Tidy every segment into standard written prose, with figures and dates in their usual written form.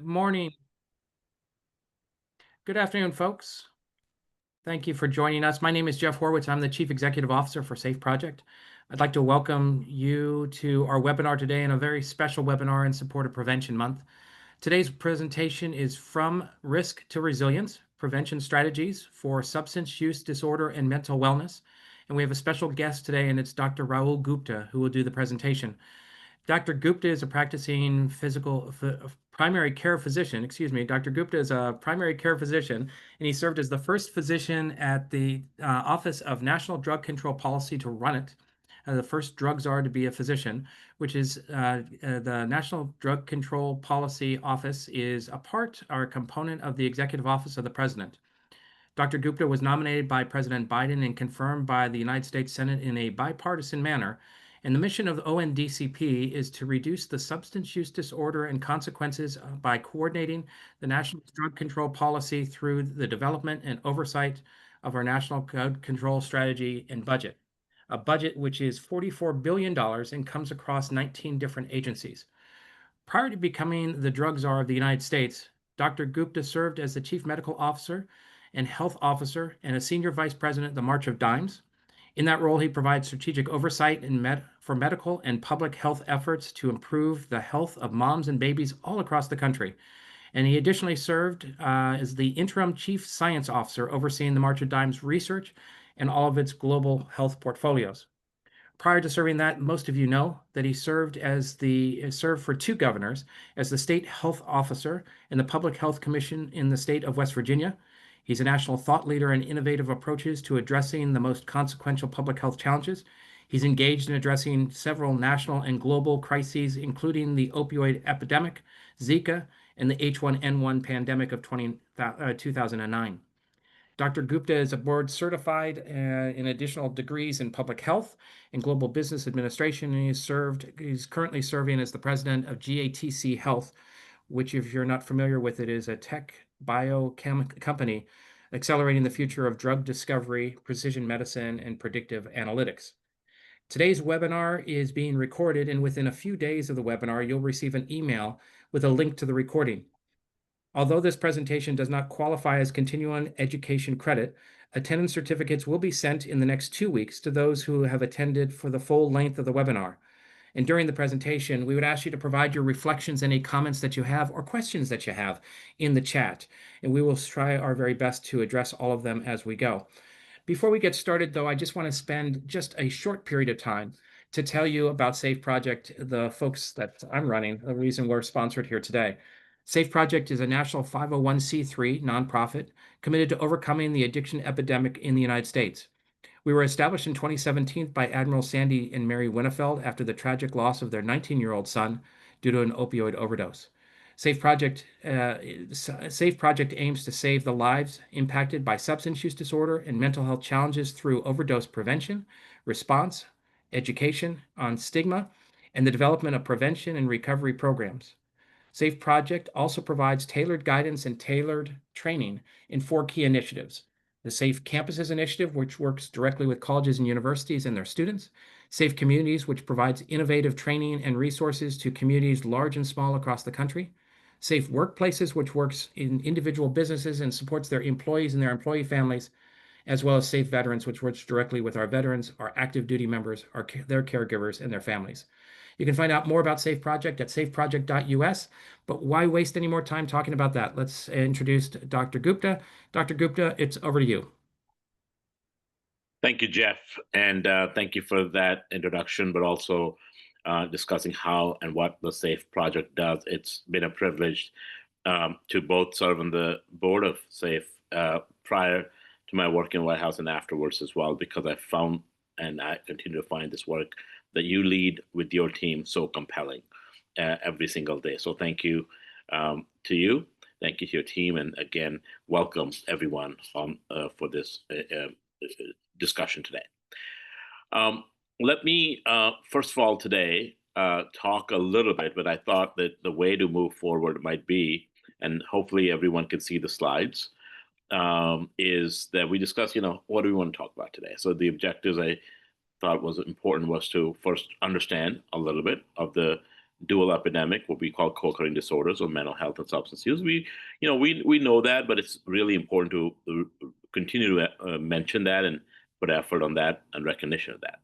Good morning. Good afternoon, folks. Thank you for joining us. My name is Jeff Horwitz. I'm the Chief Executive Officer for Safe Project. I'd like to welcome you to our webinar today and a very special webinar in support of Prevention Month. Today's presentation is From Risk to Resilience, Prevention Strategies for Substance Use Disorder and Mental Wellness. And we have a special guest today, and it's Dr. Rahul Gupta, who will do the presentation. Dr. Gupta is a practicing primary care physician. Dr. Gupta is a primary care physician, and he served as the first physician at the Office of National Drug Control Policy to run it, the first drug czar to be a physician, which is the National Drug Control Policy Office is a part or a component of the Executive Office of the President. Dr. Gupta was nominated by President Biden and confirmed by the United States Senate in a bipartisan manner. And the mission of the ONDCP is to reduce the substance use disorder and consequences by coordinating the national drug control policy through the development and oversight of our national drug control strategy and budget. A budget which is $44 billion and comes across 19 different agencies. Prior to becoming the drug czar of the United States, Dr. Gupta served as the Chief Medical Officer and Health Officer and a Senior Vice President of the March of Dimes. In that role, he provides strategic oversight for medical and public health efforts to improve the health of moms and babies all across the country. And he additionally served as the Interim Chief Science Officer overseeing the March of Dimes research and all of its global health portfolios. Prior to serving that, most of you know that he served for two governors as the State Health Officer in the Public Health Commission in the state of West Virginia. He's a national thought leader in innovative approaches to addressing the most consequential public health challenges. He's engaged in addressing several national and global crises, including the opioid epidemic, Zika, and the H1N1 pandemic of 2009. Dr. Gupta is a board certified in additional degrees in public health and global business administration, and he's currently serving as the president of GATC Health, which, if you're not familiar with it, is a tech biochem company accelerating the future of drug discovery, precision medicine, and predictive analytics. Today's webinar is being recorded, and within a few days of the webinar, you'll receive an email with a link to the recording. Although this presentation does not qualify as continuing education credit, attendance certificates will be sent in the next 2 weeks to those who have attended for the full length of the webinar. And during the presentation, we would ask you to provide your reflections, any comments that you have or questions that you have in the chat, and we will try our very best to address all of them as we go. Before we get started, though, I just want to spend just a short period of time to tell you about Safe Project, the folks that I'm running, the reason we're sponsored here today. Safe Project is a national 501c3 nonprofit committed to overcoming the addiction epidemic in the United States. We were established in 2017 by Admiral Sandy and Mary Winnefeld after the tragic loss of their 19-year-old son due to an opioid overdose. Safe Project aims to save the lives impacted by substance use disorder and mental health challenges through overdose prevention, response, education on stigma, and the development of prevention and recovery programs. Safe Project also provides tailored guidance and tailored training in 4 key initiatives. The Safe Campuses Initiative, which works directly with colleges and universities and their students. Safe Communities, which provides innovative training and resources to communities large and small across the country. Safe Workplaces, which works in individual businesses and supports their employees and their employee families, as well as Safe Veterans, which works directly with our veterans, our active duty members, their caregivers, and their families. You can find out more about Safe Project at safeproject.us, but why waste any more time talking about that? Let's introduce Dr. Gupta. Dr. Gupta, it's over to you. Thank you, Jeff, and thank you for that introduction, but also discussing how and what the SAFE project does. It's been a privilege to both serve on the board of SAFE prior to my work in White House and afterwards as well, because I found, and I continue to find, this work that you lead with your team so compelling every single day. So thank you to you. Thank you to your team. And again, welcome everyone for this discussion today. Let me, first of all, today talk a little bit, but I thought that the way to move forward might be, and hopefully everyone can see the slides, is that we discuss, what do we want to talk about today? So the objectives I thought was important was to first understand a little bit of the dual epidemic, what we call co-occurring disorders or mental health and substance use. We know that, but it's really important to continue to mention that and put effort on that and recognition of that.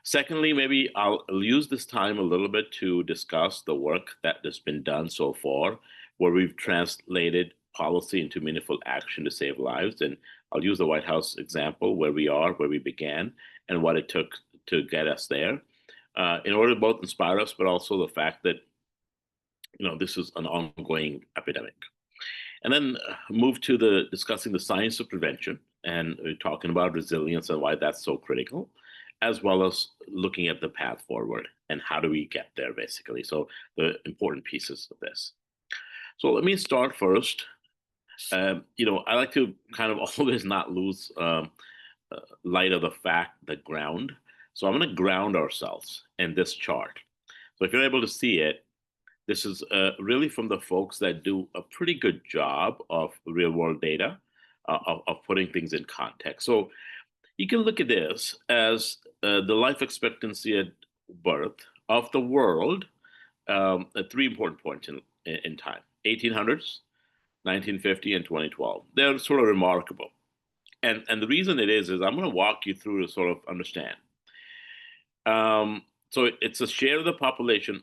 Secondly, maybe I'll use this time a little bit to discuss the work that has been done so far, where we've translated policy into meaningful action to save lives. And I'll use the White House example, where we are, where we began, and what it took to get us there, in order to both inspire us, but also the fact that this is an ongoing epidemic. And then move to the discussing the science of prevention and talking about resilience and why that's so critical, as well as looking at the path forward and how do we get there, basically. So the important pieces of this. So let me start first. I like to kind of always not lose light of the fact, the ground. So I'm going to ground ourselves in this chart. So if you're able to see it, this is really from the folks that do a pretty good job of real world data, of putting things in context. So you can look at this as the life expectancy at birth of the world at three important points in time: 1800s, 1950, and 2012. They're sort of remarkable. And the reason it is I'm going to walk you through to sort of understand. So it's a share of the population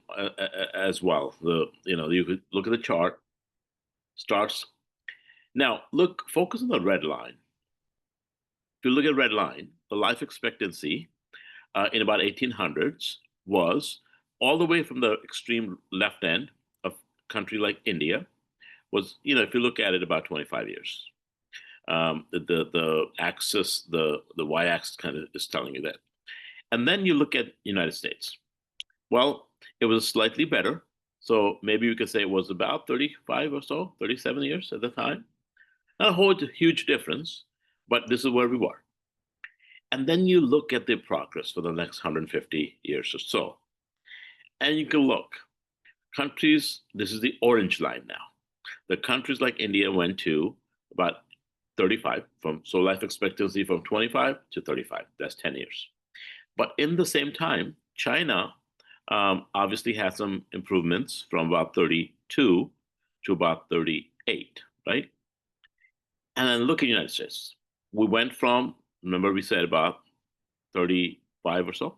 as well. You could look at the chart. Starts now. Focus on the red line. If you look at red line, the life expectancy in about 1800s was all the way from the extreme left end of a country like India was, if you look at it, about 25 years. The axis, the y-axis kind of is telling you that. And then you look at United States. Well, it was slightly better. So maybe we could say it was about 35 or so, 37 years at the time. Not a whole huge difference, but this is where we were. And then you look at the progress for the next 150 years or so. And you can look. Countries, this is the orange line now. The countries like India went to about 35, so life expectancy from 25 to 35. That's 10 years. But in the same time, China obviously had some improvements from about 32 to about 38, right? And then look at the United States. We went from, remember we said about 35 or so,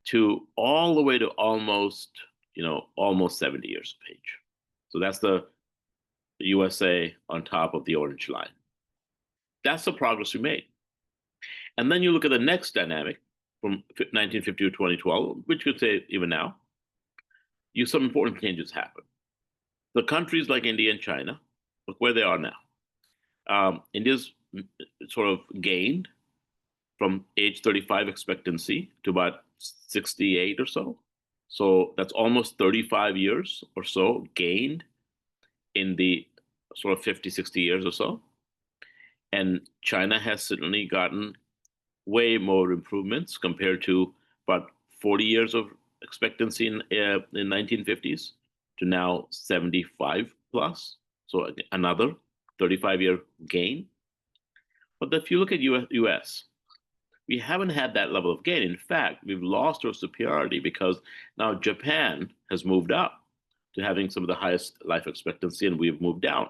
to all the way to almost 70 years of age. So that's the USA on top of the orange line. That's the progress we made. And then you look at the next dynamic from 1950 to 2012, which you could say even now, some important changes happen. The countries like India and China, look where they are now. India's sort of gained from age 35 expectancy to about 68 or so. So that's almost 35 years or so gained in the sort of 50, 60 years or so. And China has certainly gotten way more improvements compared to about 40 years of expectancy in 1950s to now 75 plus. So another 35-year gain. But if you look at US, we haven't had that level of gain. In fact, we've lost our superiority because now Japan has moved up to having some of the highest life expectancy, and we've moved down.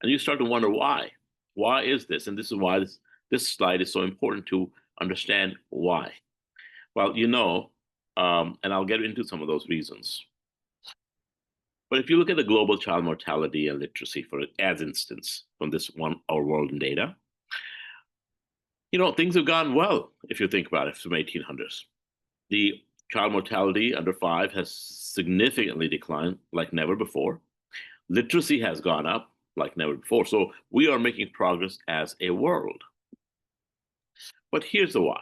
And you start to wonder why. Why is this? And this is why this slide is so important to understand why. Well, and I'll get into some of those reasons. But if you look at the global child mortality and literacy, as instance, from this Our World in Data, things have gone well, if you think about it, from 1800s. The child mortality under 5 has significantly declined like never before. Literacy has gone up like never before. So we are making progress as a world. But here's the why.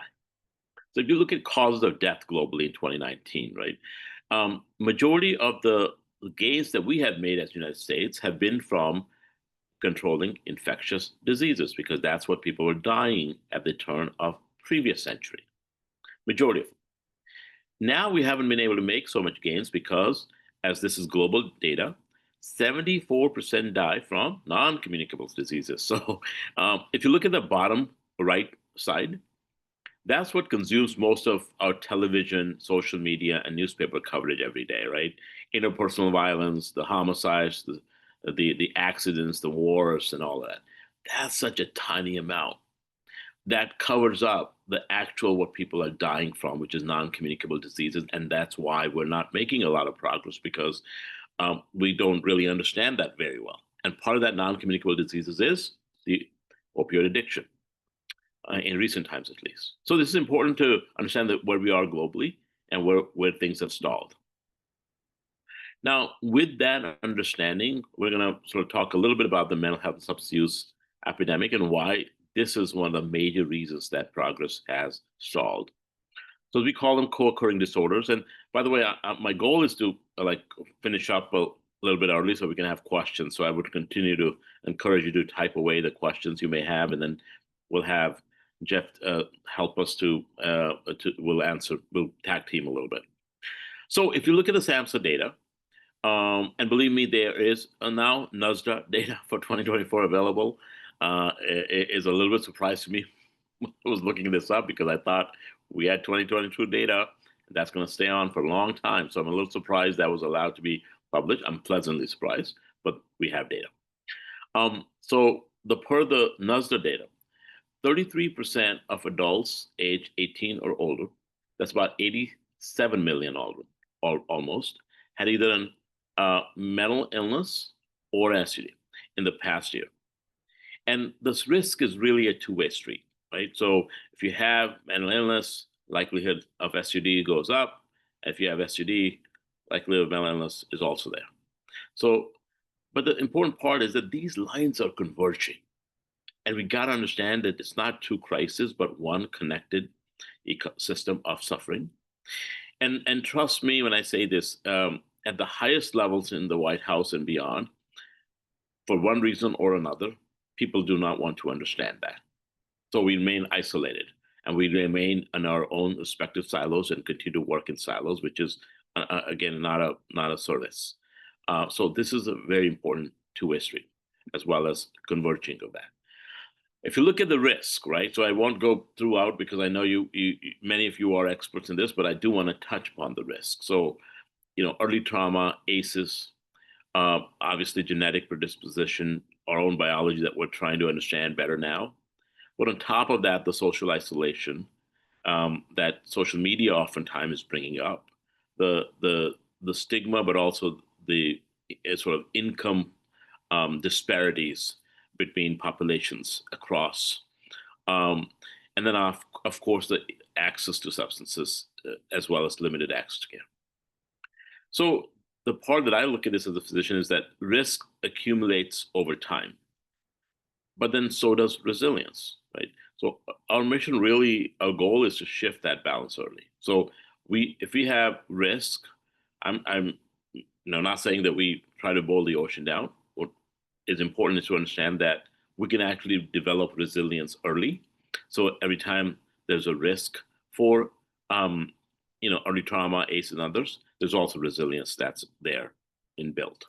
So if you look at causes of death globally in 2019, right? Majority of the gains that we have made as the United States have been from controlling infectious diseases, because that's what people were dying at the turn of previous century. Majority of them. Now we haven't been able to make so much gains because, as this is global data, 74% die from non-communicable diseases. So if you look at the bottom right side, That's what consumes most of our television, social media, and newspaper coverage every day, right? Interpersonal violence, the homicides, the accidents, the wars, and all of that. That's such a tiny amount that covers up the actual what people are dying from, which is non-communicable diseases, and that's why we're not making a lot of progress because we don't really understand that very well. And part of that non-communicable diseases is the opioid addiction in recent times, at least. So this is important to understand that where we are globally and where things have stalled. Now, with that understanding, we're going to sort of talk a little bit about the mental health and substance use epidemic and why this is one of the major reasons that progress has stalled. So we call them co-occurring disorders. And by the way, my goal is to like finish up a little bit early so we can have questions. So I would continue to encourage you to type away the questions you may have, and then we'll have Jeff help us we'll tag team a little bit. So if you look at the SAMHSA data, and believe me, there is now NUSDA data for 2024 available. It is a little bit surprised to me. I was looking this up because I thought we had 2022 data. That's going to stay on for a long time. So I'm a little surprised that was allowed to be published. I'm pleasantly surprised, but we have data. So per the NUSDA data, 33% of adults age 18 or older, that's about 87 million almost, had either an mental illness or SUD in the past year. And this risk is really a two-way street, right? So if you have mental illness, likelihood of SUD goes up. If you have SUD, likelihood of mental illness is also there. So, but the important part is that these lines are converging. And we got to understand that it's not two crises, but one connected ecosystem of suffering. And trust me when I say this, at the highest levels in the White House and beyond, for one reason or another, people do not want to understand that. So we remain isolated and we remain in our own respective silos and continue to work in silos, which is, again, not a service. So this is a very important two-way street, as well as converging of that. If you look at the risk, right? So I won't go throughout because I know many of you are experts in this, but I do want to touch upon the risk. So, early trauma, ACEs, obviously genetic predisposition, our own biology that we're trying to understand better now. But on top of that, the social isolation that social media oftentimes is bringing up, the stigma, but also the sort of income disparities between populations across, and then of course the access to substances as well as limited access to care. So the part that I look at this as a physician is that risk accumulates over time, but then so does resilience, right? So our mission really, our goal is to shift that balance early. So if we have risk, I'm not saying that we try to boil the ocean down. What is important is to understand that we can actually develop resilience early. So every time there's a risk for early trauma, ACE, and others, there's also resilience that's there inbuilt.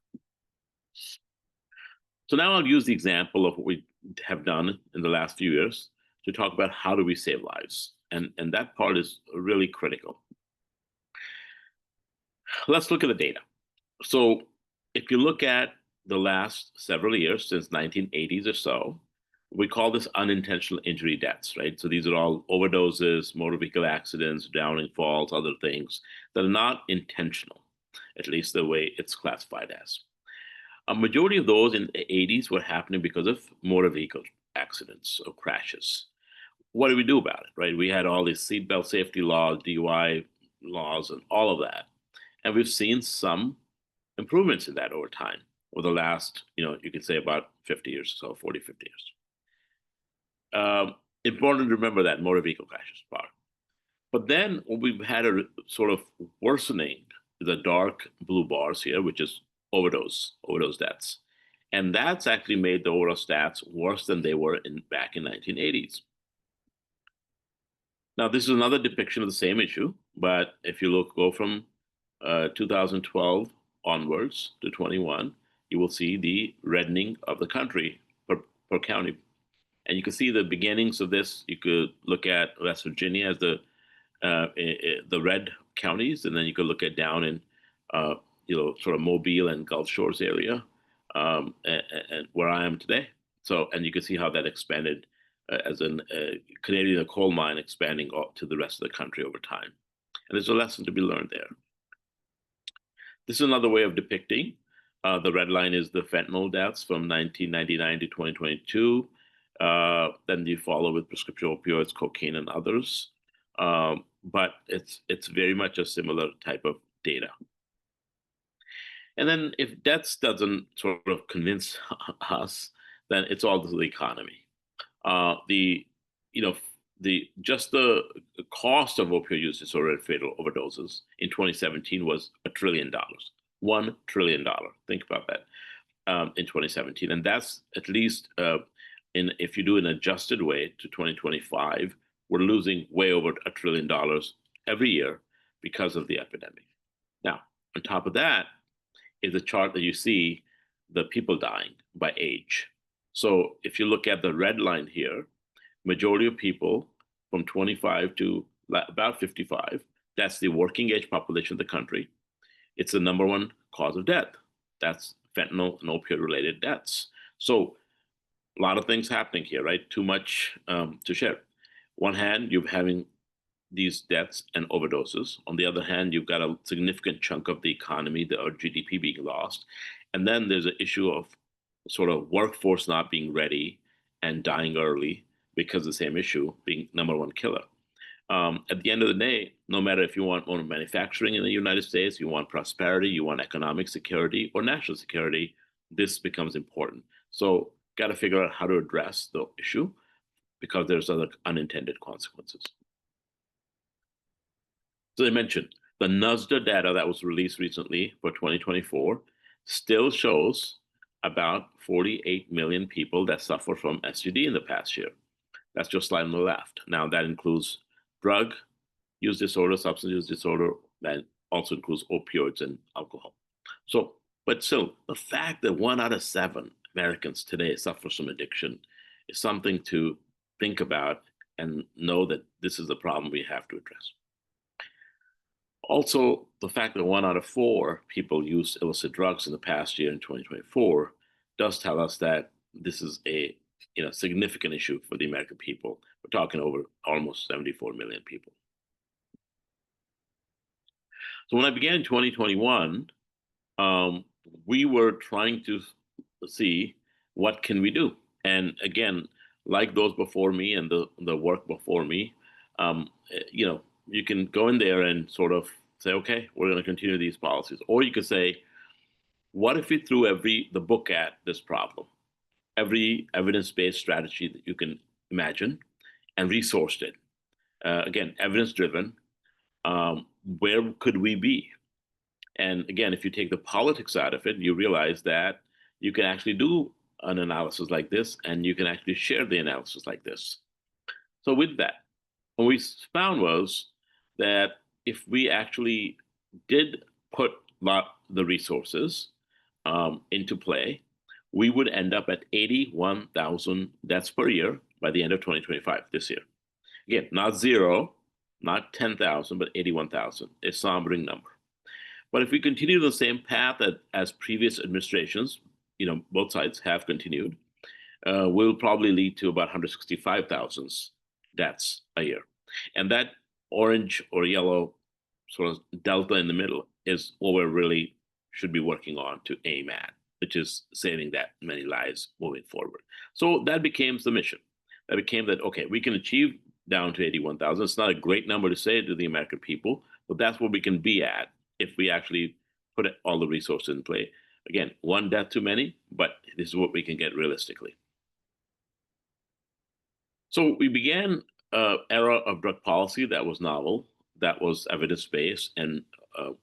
So now I'll use the example of what we have done in the last few years to talk about how do we save lives. And that part is really critical. Let's look at the data. So if you look at the last several years, since 1980s or so, we call this unintentional injury deaths, right? So these are all overdoses, motor vehicle accidents, drowning, falls, other things that are not intentional, at least the way it's classified as. A majority of those in the 80s were happening because of motor vehicle accidents or crashes. What do we do about it, right? We had all these seatbelt safety laws, DUI laws, and all of that. And we've seen some improvements in that over time, over the last, you could say about 50 years or so, 40, 50 years. Important to remember that motor vehicle crashes part. But then we've had a sort of worsening, the dark blue bars here, which is overdose deaths. And that's actually made the overdose stats worse than they were back in 1980s. Now, this is another depiction of the same issue, but if you go from 2012 onwards to 21, you will see the reddening of the country per county. And you can see the beginnings of this. You could look at West Virginia as the red counties, and then you could look at down in sort of Mobile and Gulf Shores area, and where I am today. So, and you can see how that expanded as a Canadian coal mine expanding to the rest of the country over time. And there's a lesson to be learned there. This is another way of depicting. The red line is the fentanyl deaths from 1999 to 2022. Then you follow with prescription opioids, cocaine, and others. But it's very much a similar type of data. And then if deaths doesn't sort of convince us, then it's all the economy. The you know the just the cost of opioid use disorder and fatal overdoses in 2017 was $1 trillion. $1 trillion. Think about that in 2017, and that's at least if you do an adjusted way to 2025, we're losing way over $1 trillion every year because of the epidemic. Now, on top of that is a chart that you see the people dying by age. So if you look at the red line here, majority of people from 25 to about 55, that's the working age population of the country. It's the number one cause of death. That's fentanyl and opioid related deaths. So a lot of things happening here, right? Too much to share. One hand, you're having these deaths and overdoses. On the other hand, you've got a significant chunk of the economy, or GDP, being lost. And then there's an issue of sort of workforce not being ready and dying early because of the same issue being number one killer. At the end of the day, no matter if you want more manufacturing in the United States, you want prosperity, you want economic security or national security, this becomes important. So got to figure out how to address the issue because there's other unintended consequences. So I mentioned the NUSDA data that was released recently for 2024 still shows about 48 million people that suffer from SUD in the past year. That's just slide on the left. Now that includes drug use disorder, substance use disorder, that also includes opioids and alcohol. So, but still, the fact that 1 out of 7 Americans today suffers from addiction is something to think about and know that this is a problem we have to address. Also, the fact that 1 out of 4 people use illicit drugs in the past year in 2024 does tell us that this is a significant issue for the American people. We're talking over almost 74 million people. So when I began in 2021, we were trying to see what can we do. And again, like those before me and the work before me, you can go in there and sort of say, okay, we're going to continue these policies. Or you could say, what if we threw the book at this problem, every evidence-based strategy that you can imagine, and resourced it? Again, evidence-driven. Where could we be? And again, if you take the politics out of it, you realize that you can actually do an analysis like this, and you can actually share the analysis like this. So with that, what we found was that if we actually did put the resources into play, we would end up at 81,000 deaths per year by the end of 2025, this year. Again, not zero, not 10,000, but 81,000, a sombering number. But if we continue the same path as previous administrations, both sides have continued, will probably lead to about 165,000 deaths a year. And that orange or yellow sort of delta in the middle is what we really should be working on to aim at, which is saving that many lives moving forward. So that became the mission. That became that, okay, we can achieve down to 81,000. It's not a great number to say to the American people, but that's what we can be at if we actually put all the resources in play. Again, one death too many, but this is what we can get realistically. So we began an era of drug policy that was novel, that was evidence-based, and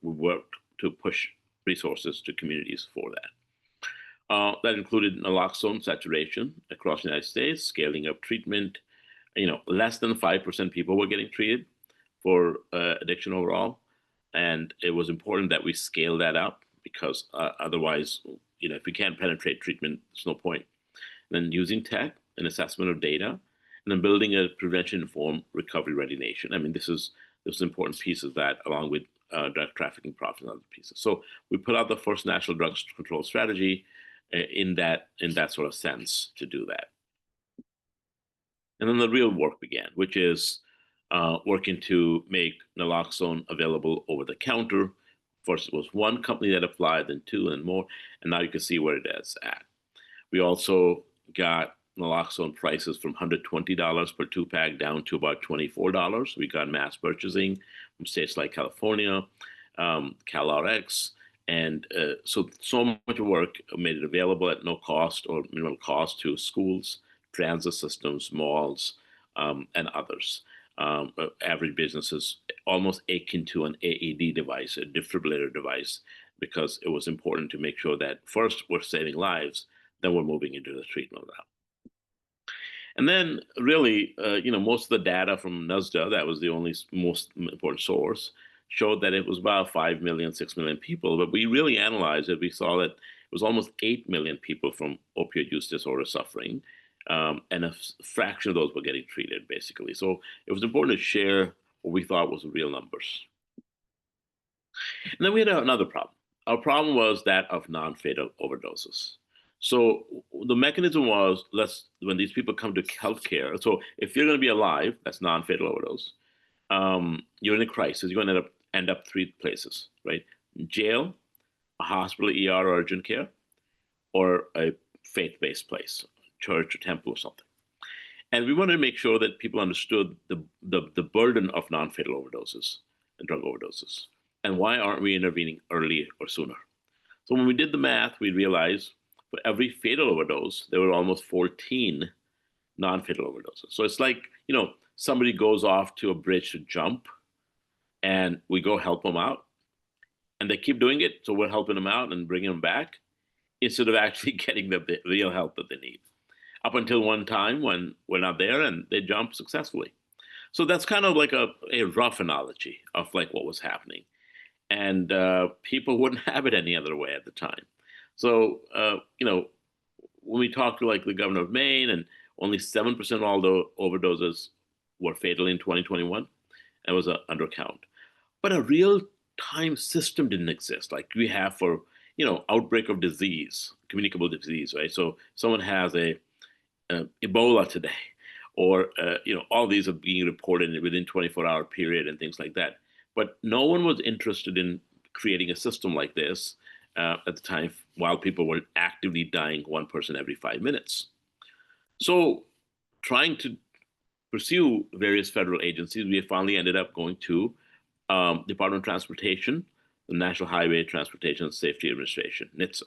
we worked to push resources to communities for that. That included naloxone saturation across the United States, scaling up treatment. Less than 5% people were getting treated for addiction overall. And it was important that we scale that up because otherwise, if we can't penetrate treatment, there's no point. Then using tech an assessment of data, and then building a prevention-informed, recovery-ready nation. I mean, this is an important piece of that, along with drug trafficking, profit, and other pieces. So we put out the first national drugs control strategy in that sort of sense to do that. And then the real work began, which is working to make naloxone available over the counter. First, it was one company that applied, then two, and more, and now you can see where it is at. We also got naloxone prices from $120 per two-pack down to about $24. We got mass purchasing from states like California, CalRx, and so much work made it available at no cost or minimal cost to schools, transit systems, malls, and others. Average businesses, almost akin to an AED device, a defibrillator device, because it was important to make sure that first we're saving lives, then we're moving into the treatment of that. And then really, most of the data from NSDA, that was the only most important source, showed that it was about 5 million, 6 million people. But we really analyzed it. We saw that it was almost 8 million people from opioid use disorder suffering. And a fraction of those were getting treated, basically. So it was important to share what we thought was the real numbers. And then we had another problem. Our problem was that of non-fatal overdoses. So the mechanism was, when these people come to healthcare, so if you're going to be alive, that's non-fatal overdose. You're in a crisis. You're going to end up three places, right? Jail, a hospital, ER, or urgent care, or a faith-based place, church or temple or something. And we wanted to make sure that people understood the burden of non-fatal overdoses and drug overdoses, and why aren't we intervening early or sooner? So when we did the math, we realized for every fatal overdose, there were almost 14 non-fatal overdoses. So it's like, somebody goes off to a bridge to jump, and we go help them out, and they keep doing it, so we're helping them out and bringing them back, instead of actually getting the real help that they need. Up until one time when we're not there and they jump successfully. So that's kind of like a rough analogy of like what was happening. And people wouldn't have it any other way at the time. So, when we talked to like the governor of Maine, and only 7% of all the overdoses were fatal in 2021, that was an undercount. But a real-time system didn't exist like we have for, outbreak of disease, communicable disease, right? So someone has Ebola today, or all these are being reported within 24-hour period and things like that. But no one was interested in creating a system like this at the time, while people were actively dying, one person every 5 minutes. So trying to pursue various federal agencies, we finally ended up going to Department of Transportation, the National Highway Transportation Safety Administration, NHTSA.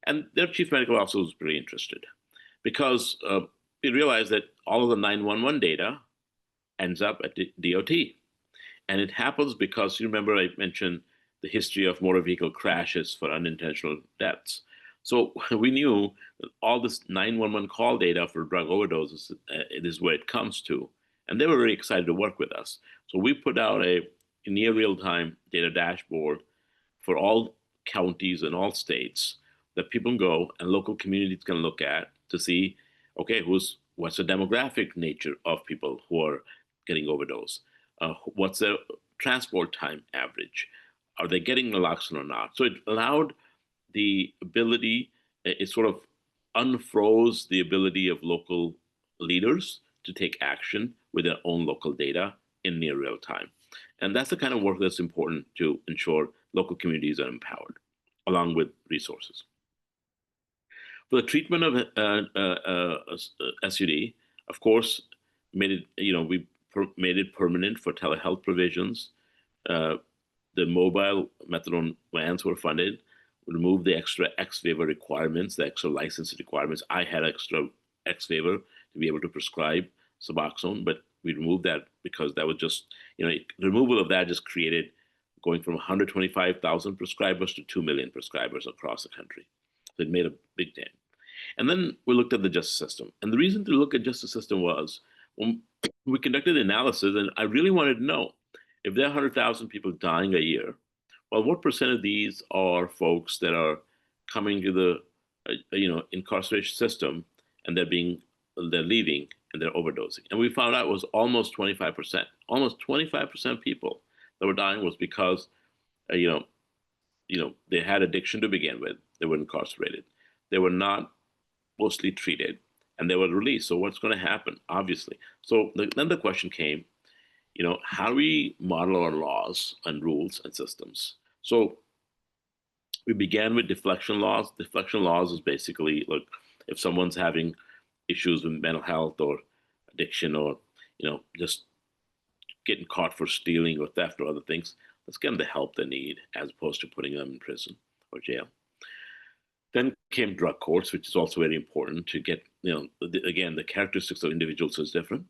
And their chief medical officer was pretty interested, because we realized that all of the 911 data ends up at the DOT. And it happens because, you remember I mentioned the history of motor vehicle crashes for unintentional deaths. So we knew that all this 911 call data for drug overdoses, it is where it comes to. And they were very excited to work with us. So we put out a near real-time data dashboard for all counties and all states that people can go and local communities can look at to see, okay, what's the demographic nature of people who are getting overdose? What's the transport time average? Are they getting naloxone or not? So it allowed the ability, it sort of unfroze the ability of local leaders to take action with their own local data in near real time. And that's the kind of work that's important to ensure local communities are empowered, along with resources. For the treatment of SUD, of course, we made it permanent for telehealth provisions. The mobile methadone vans were funded. We removed the extra X waiver requirements, the extra license requirements. I had extra X waiver to be able to prescribe Suboxone, but we removed that because that was just, the removal of that just created going from 125,000 prescribers to 2 million prescribers across the country. So it made a big dent. And then we looked at the justice system. And the reason to look at justice system was when we conducted the analysis, and I really wanted to know if there are 100,000 people dying a year, well, what percent of these are folks that are coming to the incarceration system and they're being they're leaving and they're overdosing. And we found out it was almost 25%. Almost 25% of people that were dying was because, uh, you know, they had addiction to begin with. They were incarcerated. They were not mostly treated, and they were released. So what's going to happen? Obviously. So then the question came, how do we model our laws and rules and systems? So we began with deflection laws. Deflection laws is basically, look, if someone's having issues with mental health or addiction, or just getting caught for stealing or theft or other things, let's get them the help they need as opposed to putting them in prison or jail. Then came drug courts, which is also very important to get, again, the characteristics of individuals is different,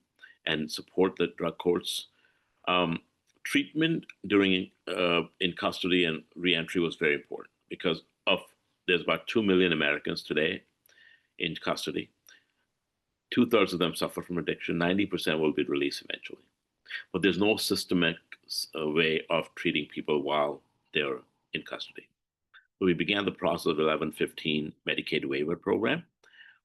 and support the drug courts. Treatment during in custody and reentry was very important because there's about 2 million Americans today in custody. 2/3 of them suffer from addiction. 90% will be released eventually. But there's no systemic way of treating people while they're in custody. So we began the process of 1115 Medicaid waiver program,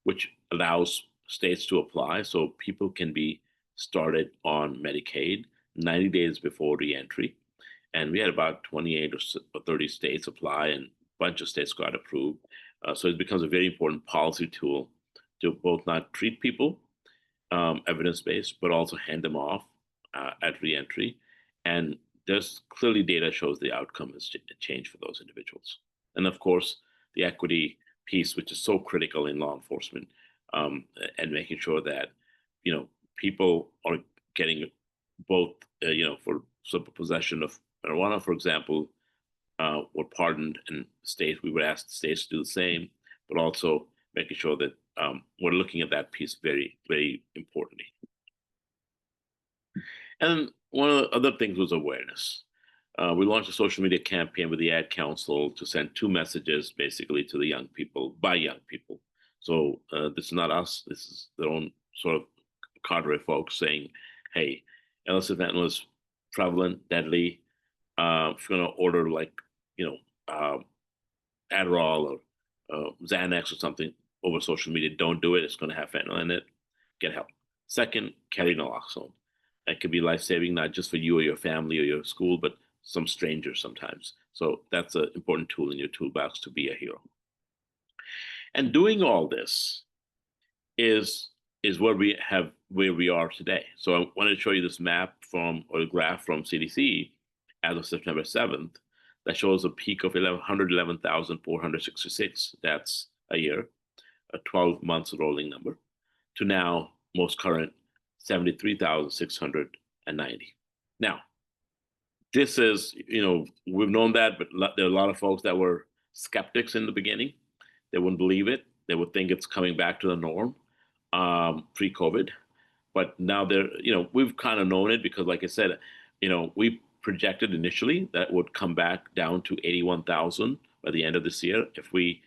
which allows states to apply so people can be started on Medicaid 90 days before reentry. And we had about 28 or 30 states apply, and a bunch of states got approved. So it becomes a very important policy tool to both not treat people evidence-based, but also hand them off at reentry. And there's clearly data shows the outcome has changed for those individuals. And of course, the equity piece, which is so critical in law enforcement, and making sure that, people are getting both, for simple possession of marijuana, for example, were pardoned in states. We would ask the states to do the same, but also making sure that we're looking at that piece very, very importantly. And one of the other things was awareness. We launched a social media campaign with the Ad Council to send 2 messages basically to the young people, by young people. So this is not us, this is their own sort of cadre folks saying, hey, illicit fentanyl is prevalent, deadly. If you're going to order Adderall or Xanax or something over social media, don't do it. It's going to have fentanyl in it. Get help. Second, carry naloxone. That could be life-saving, not just for you or your family or your school, but some strangers sometimes. So that's an important tool in your toolbox to be a hero. And doing all this is where we are today. So I wanted to show you this map or a graph from CDC as of September 7th that shows a peak of 111,466 deaths a year, a 12 months rolling number, to now most current 73,690. Now, this is, we've known that, but there are a lot of folks that were skeptics in the beginning. They wouldn't believe it. They would think it's coming back to the norm pre-COVID. But now we've kind of known it because, like I said, we projected initially that would come back down to 81,000 by the end of this year if we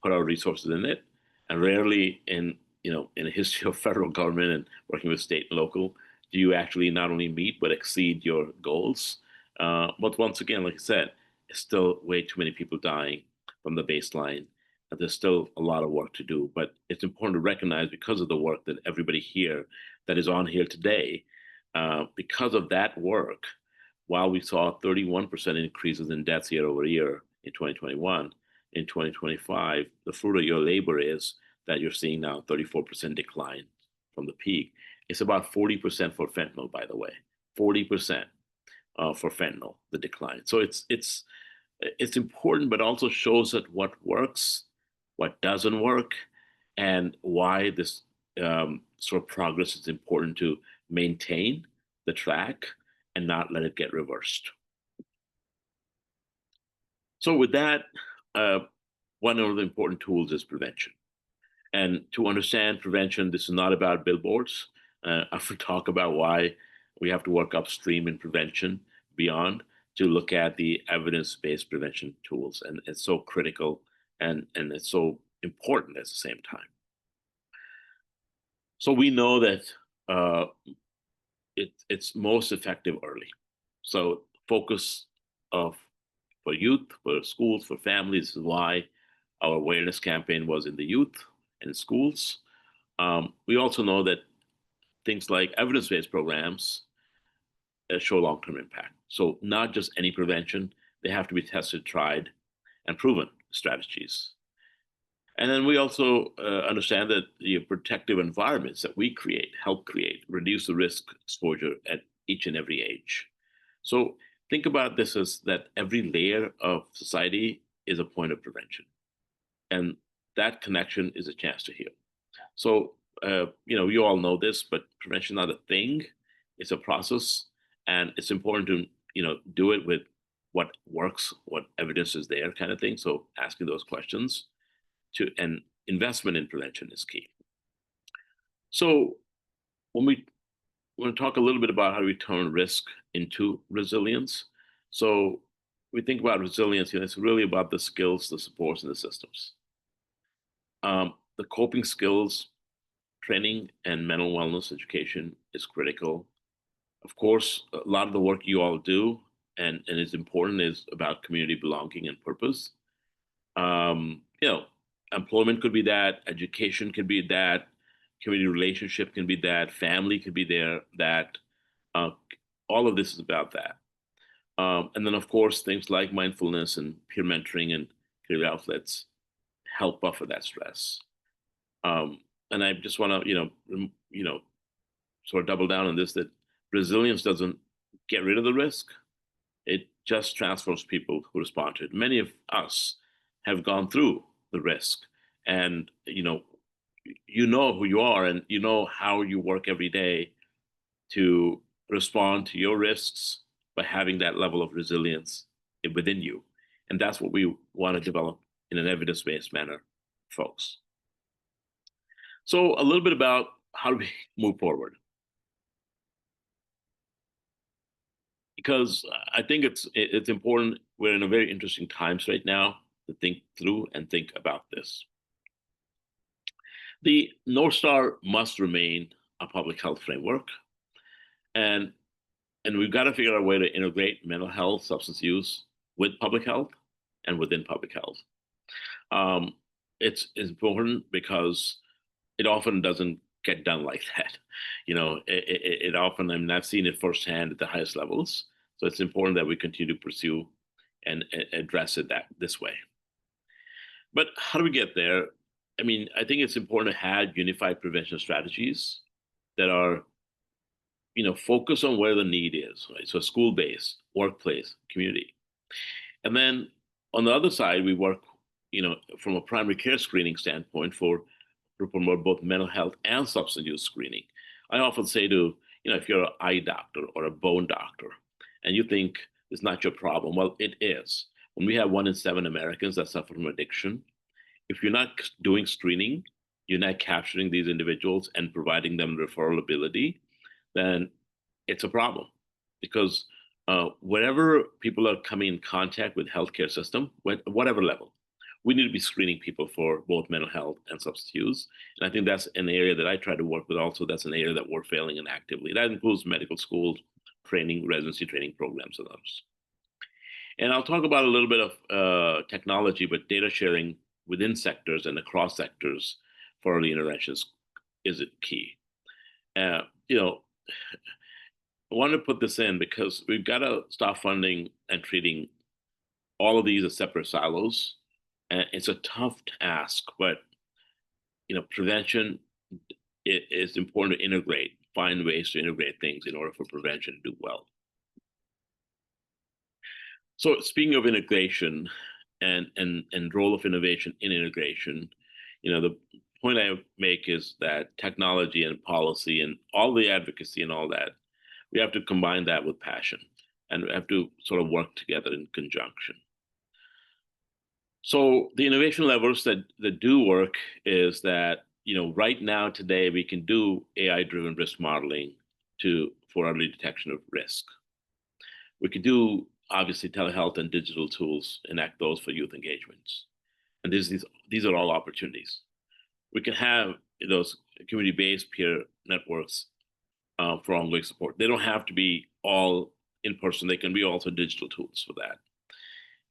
put our resources in it. And rarely in the history of federal government and working with state and local, do you actually not only meet but exceed your goals. But once again, like I said, it's still way too many people dying from the baseline. And there's still a lot of work to do. But it's important to recognize, because of the work that everybody here that is on here today, because of that work, while we saw 31% increases in deaths year over year in 2021, in 2025, the fruit of your labor is that you're seeing now 34% decline from the peak. It's about 40% for fentanyl, by the way, 40% for fentanyl, the decline. So it's important, but also shows that what works, what doesn't work, and why this sort of progress is important to maintain the track and not let it get reversed. So with that, one of the important tools is prevention. And to understand prevention, this is not about billboards. I often talk about why we have to work upstream in prevention beyond to look at the evidence-based prevention tools. And it's so critical and it's so important at the same time. So we know that it's most effective early. So focus for youth, for schools, for families is why our awareness campaign was in the youth and schools. We also know that things like evidence-based programs show long-term impact. So not just any prevention, they have to be tested, tried, and proven strategies. And then we also understand that the protective environments that we create, help create, reduce the risk exposure at each and every age. So think about this as that every layer of society is a point of prevention. And that connection is a chance to heal. So, you all know this, but prevention is not a thing. It's a process. And it's important to, do it with what works, what evidence is there kind of thing. So asking those questions and investment in prevention is key. So when we want to talk a little bit about how we turn risk into resilience. So we think about resilience, it's really about the skills, the supports, and the systems. The coping skills, training, and mental wellness education is critical. Of course, a lot of the work you all do and is important is about community belonging and purpose. Um, you know, Employment could be that, education could be that, community relationship can be that, family could be there, that uh, all of this is about that. And then, of course, things like mindfulness and peer mentoring and career outlets help buffer that stress. And I just want to, sort of double down on this that resilience doesn't get rid of the risk. It just transforms people who respond to it. Many of us have gone through the risk, and you know who you are, and you know how you work every day to respond to your risks by having that level of resilience within you. And that's what we want to develop in an evidence-based manner, folks. So a little bit about how do we move forward? Because I think it's important. We're in a very interesting times right now to think through and think about this. The North Star must remain a public health framework, and we've got to figure out a way to integrate mental health, substance use with public health and within public health. Um, it's important because it often doesn't get done like that. It often, I mean, I've seen it firsthand at the highest levels. So it's important that we continue to pursue and address it this way. But how do we get there? I mean, I think it's important to have unified prevention strategies that are, focus on where the need is, right? So school-based, workplace, community. And then on the other side, we work, from a primary care screening standpoint to promote both mental health and substance use screening. I often say to, if you're an eye doctor or a bone doctor and you think it's not your problem, well, it is. When we have 1 in 7 Americans that suffer from addiction, if you're not doing screening, you're not capturing these individuals and providing them referral ability, then it's a problem. Because wherever people are coming in contact with healthcare system, whatever level, we need to be screening people for both mental health and substance use. And I think that's an area that I try to work with also. That's an area that we're failing in actively. That includes medical schools, training, residency training programs, and others. And I'll talk about a little bit of technology, but data sharing within sectors and across sectors for early interventions is key. Uh, you know, I want to put this in because we've got to stop funding and treating all of these as separate silos. And it's a tough task, but prevention is important to integrate, find ways to integrate things in order for prevention to do well. So speaking of integration and role of innovation in integration, the point I make is that technology and policy and all the advocacy and all that, we have to combine that with passion and we have to sort of work together in conjunction. So the innovation levers that do work is that, right now today we can do AI-driven risk modeling for early detection of risk. We could do obviously telehealth and digital tools, enact those for youth engagements. And these are all opportunities. We can have those community-based peer networks for ongoing support. They don't have to be all in person. They can be also digital tools for that.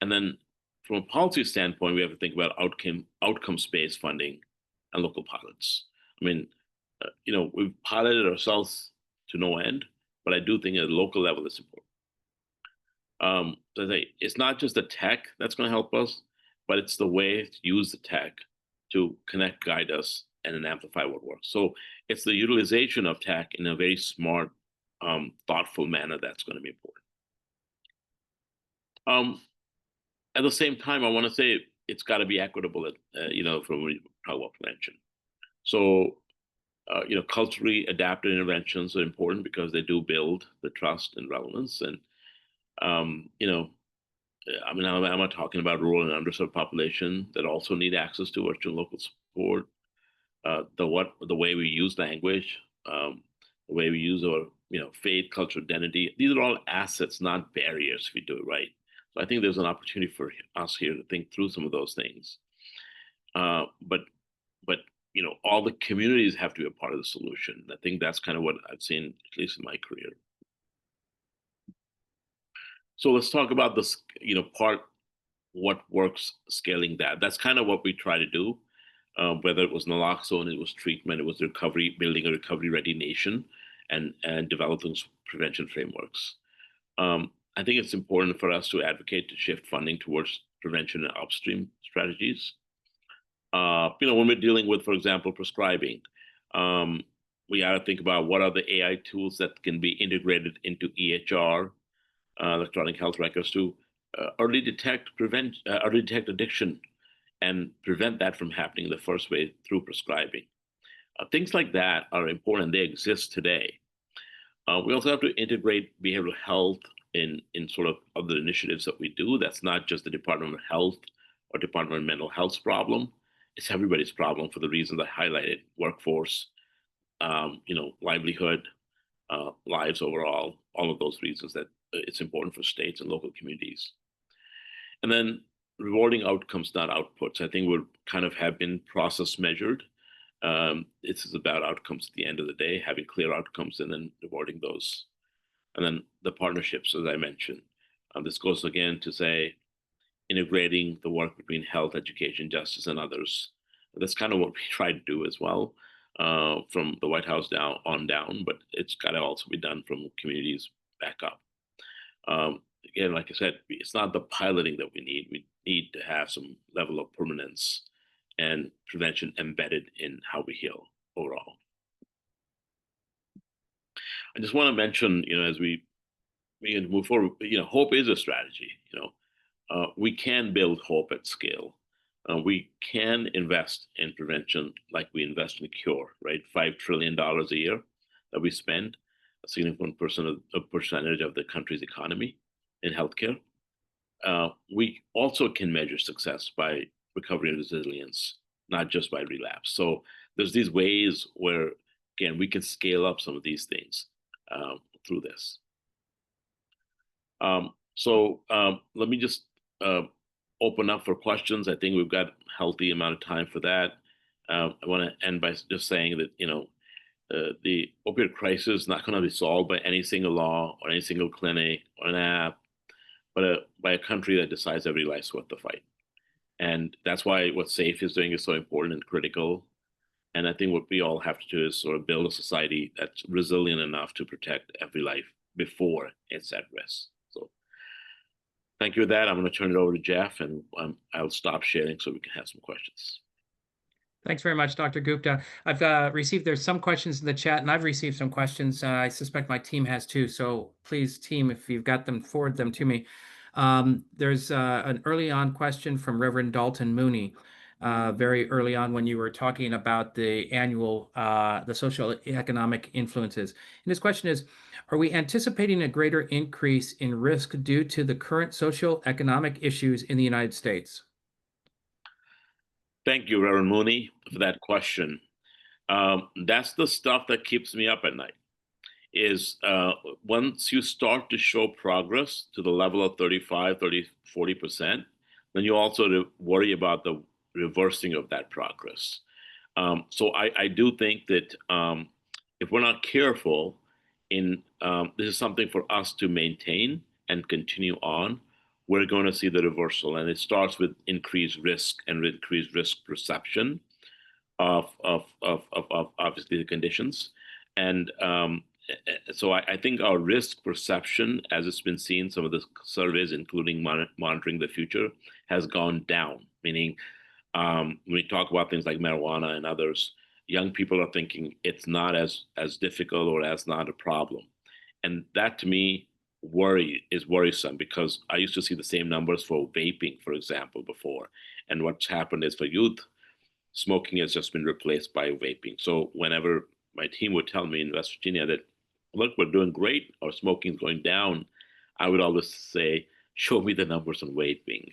And then from a policy standpoint, we have to think about outcomes-based funding and local pilots. I mean, we've piloted ourselves to no end, but I do think at a local level it's important. So I say it's not just the tech that's going to help us, but it's the way to use the tech to connect, guide us, and then amplify what works. So it's the utilization of tech in a very smart, thoughtful manner that's going to be important. At the same time, I want to say it's got to be equitable, from when we talk about prevention. So, culturally adapted interventions are important because they do build the trust and relevance. And, um, you know, I'm talking about rural and underserved population that also need access to virtual local support. The way we use language, the way we use our faith, culture, identity. These are all assets, not barriers. If we do it right, so I think there's an opportunity for us here to think through some of those things. But all the communities have to be a part of the solution. I think that's kind of what I've seen, at least in my career. So let's talk about this, part what works, scaling that. That's kind of what we try to do. Whether it was naloxone, it was treatment, it was recovery, building a recovery-ready nation, and developing prevention frameworks. I think it's important for us to advocate to shift funding towards prevention and upstream strategies. When we're dealing with, for example, prescribing, we got to think about what are the AI tools that can be integrated into EHR, electronic health records, to early detect addiction and prevent that from happening the first way through prescribing. Things like that are important. They exist today. We also have to integrate behavioral health in sort of other initiatives that we do. That's not just the Department of Health or Department of Mental Health's problem. It's everybody's problem for the reasons I highlighted: workforce, livelihood, lives overall, all of those reasons that it's important for states and local communities. And then rewarding outcomes, not outputs. I think we're kind of have been process measured. This is about outcomes at the end of the day, having clear outcomes and then rewarding those. And then the partnerships, as I mentioned. This goes again to say integrating the work between health, education, justice, and others. That's kind of what we try to do as well, from the White House down, but it's got to also be done from communities back up. Again, like I said, it's not the piloting that we need. We need to have some level of permanence and prevention embedded in how we heal overall. I just want to mention, as we begin to move forward, hope is a strategy. We can build hope at scale. We can invest in prevention like we invest in cure, right? $5 trillion a year that we spend, a significant percentage of the country's economy in healthcare. We also can measure success by recovery and resilience, not just by relapse. So there's these ways where, again, we can scale up some of these things through this. Let me just open up for questions. I think we've got a healthy amount of time for that. I want to end by just saying that, the opioid crisis is not going to be solved by any single law or any single clinic or an app, but by a country that decides every life's worth the fight. And that's why what SAFE is doing is so important and critical. And I think what we all have to do is sort of build a society that's resilient enough to protect every life before it's at risk. So thank you for that. I'm going to turn it over to Jeff, and I'll stop sharing so we can have some questions. Thanks very much, Dr. Gupta. I've there's some questions in the chat, and I've received some questions. I suspect my team has too. So please, team, if you've got them, forward them to me. There's an early on question from Reverend Dalton Mooney, very early on when you were talking about the annual, the social economic influences. And his question is, are we anticipating a greater increase in risk due to the current social economic issues in the United States? Thank you, Reverend Mooney, for that question. That's the stuff that keeps me up at night. Is once you start to show progress to the level of 35, 30, 40%, then you also worry about the reversing of that progress. So I do think that if we're not careful, this is something for us to maintain and continue on, we're going to see the reversal. And it starts with increased risk and increased risk perception. of obviously the conditions. And so I think our risk perception, as it's been seen, some of the surveys, including monitoring the future, has gone down. Meaning, when we talk about things like marijuana and others, young people are thinking it's not as difficult or as not a problem, and that to me is worrisome because I used to see the same numbers for vaping, for example, before, and what's happened is for youth smoking has just been replaced by vaping. So whenever my team would tell me in West Virginia that, look, we're doing great, our smoking's going down, I would always say, show me the numbers on vaping,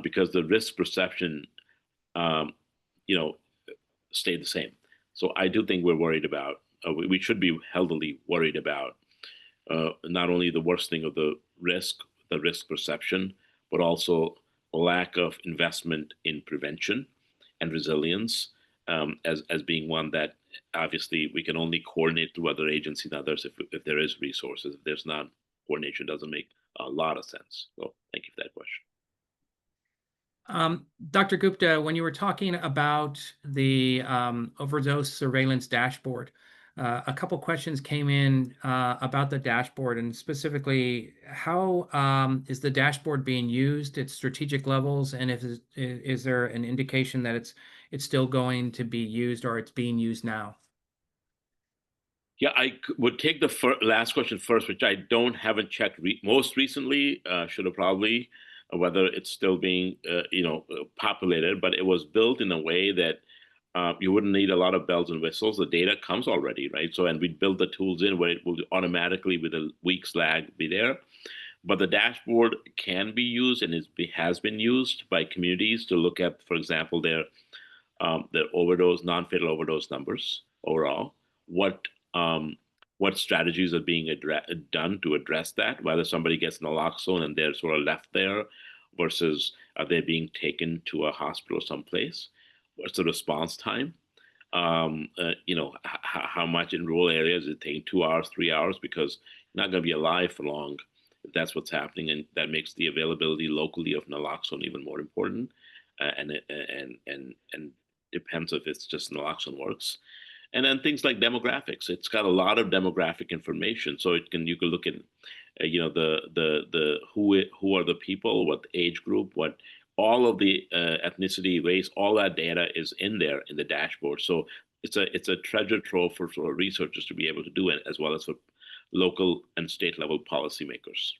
because the risk perception, um, you know, stayed the same. So I do think we're worried about, we should be healthily worried about not only the worsening of the risk perception, but also a lack of investment in prevention and resilience, as being one that obviously we can only coordinate through other agencies and others if there is resources. If there's not, coordination doesn't make a lot of sense. So thank you for that question. Dr. Gupta, when you were talking about the overdose surveillance dashboard, a couple questions came in about the dashboard, and specifically, how is the dashboard being used at strategic levels, and is there an indication that it's still going to be used or it's being used now? Yeah, would take the last question first, which I haven't checked most recently. Should have probably whether it's still being populated, but it was built in a way that you wouldn't need a lot of bells and whistles. The data comes already, right? So, and we build the tools in where it will automatically, with a week's lag, be there. But the dashboard can be used and has been used by communities to look at, for example, their overdose, non-fatal overdose numbers overall. What what strategies are being done to address that? Whether somebody gets naloxone and they're sort of left there, versus are they being taken to a hospital someplace? What's the response time? How much in rural areas is it taking 2 hours, 3 hours? Because you're not going to be alive for long if that's what's happening, and that makes the availability locally of naloxone even more important. And depends if it's just naloxone works. And then things like demographics. It's got a lot of demographic information, so you can look at the who are the people, what age group, what all of the ethnicity, race, all that data is in there in the dashboard. So it's a treasure trove for sort of researchers to be able to do it, as well as for local and state level policymakers.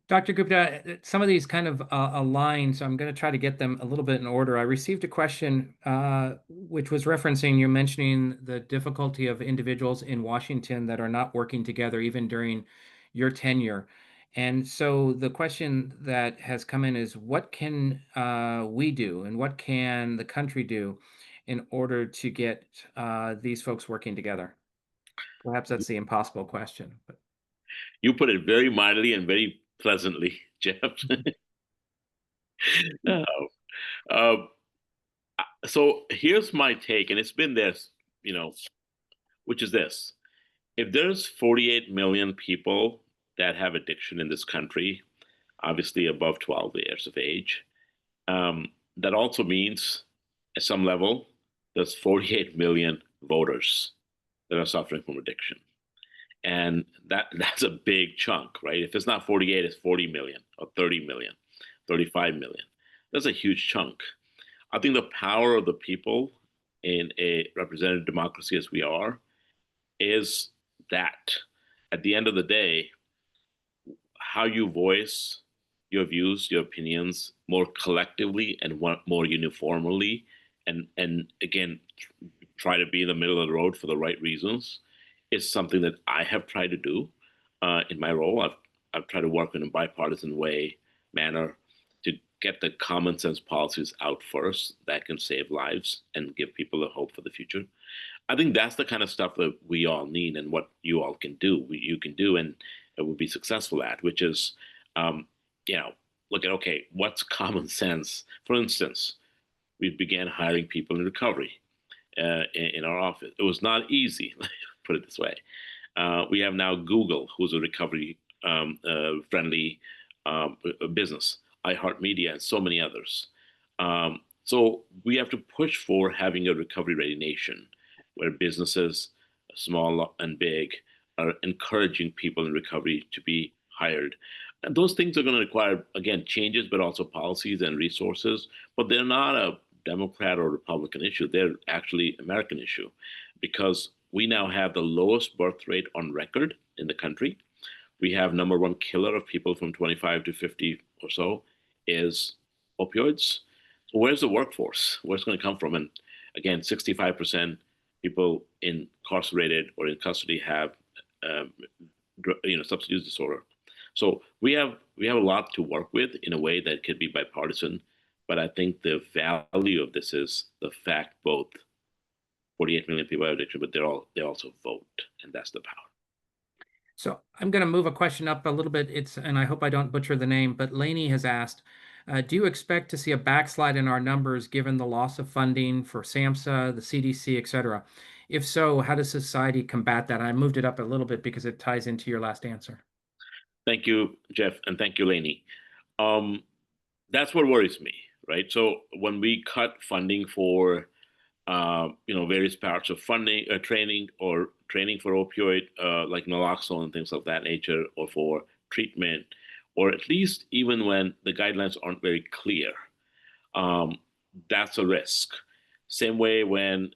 Dr. Gupta, some of these kind of align, so I'm going to try to get them a little bit in order. I received a question which was referencing you mentioning the difficulty of individuals in Washington that are not working together even during your tenure. And so the question that has come in is, what can we do and what can the country do in order to get these folks working together? Perhaps that's the impossible question. But You put it very mildly and very pleasantly, Jeff. Uh, uh, so here's my take, and it's been this, you know, which is this: if there's 48 million people that have addiction in this country, obviously above 12 years of age, that also means at some level there's 48 million voters that are suffering from addiction. And that's a big chunk, right? If it's not 48, it's 40 million or 30 million, 35 million. That's a huge chunk. I think the power of the people in a representative democracy as we are is that at the end of the day, how you voice your views, your opinions more collectively and more uniformly, and again, try to be in the middle of the road for the right reasons, is something that I have tried to do in my role. I've tried to work in a bipartisan manner to get the common sense policies out first that can save lives and give people a hope for the future. I think that's the kind of stuff that we all need, and what you all can do, you can do, and it will be successful at, which is, um, look at, okay, what's common sense? For instance, we began hiring people in recovery in our office. It was not easy, put it this way. We have now Google, who's a recovery friendly business, iHeartMedia, and so many others. So we have to push for having a recovery ready nation where businesses, small and big, are encouraging people in recovery to be hired. And those things are going to require, again, changes, but also policies and resources. But they're not a Democrat or Republican issue. They're actually American issue because we now have the lowest birth rate on record in the country. We have number one killer of people from 25 to 50 or so is opioids. So where's the workforce? Where's it going to come from? And again, 65% people incarcerated or in custody have um, substance use disorder. So we have a lot to work with in a way that could be bipartisan. But I think the value of this is the fact both 48 million people have addiction, but they also vote, and that's the power. So I'm going to move a question up a little bit. And I hope I don't butcher the name, but Laney has asked, do you expect to see a backslide in our numbers given the loss of funding for SAMHSA, the CDC, et cetera? If so, how does society combat that? And I moved it up a little bit because it ties into your last answer. Thank you, Jeff, and thank you, Laney. Um, that's what worries me, right? So when we cut funding for various parts of funding, training for opioid, like naloxone and things of that nature, or for treatment, or at least even when the guidelines aren't very clear, um, that's a risk. Same way when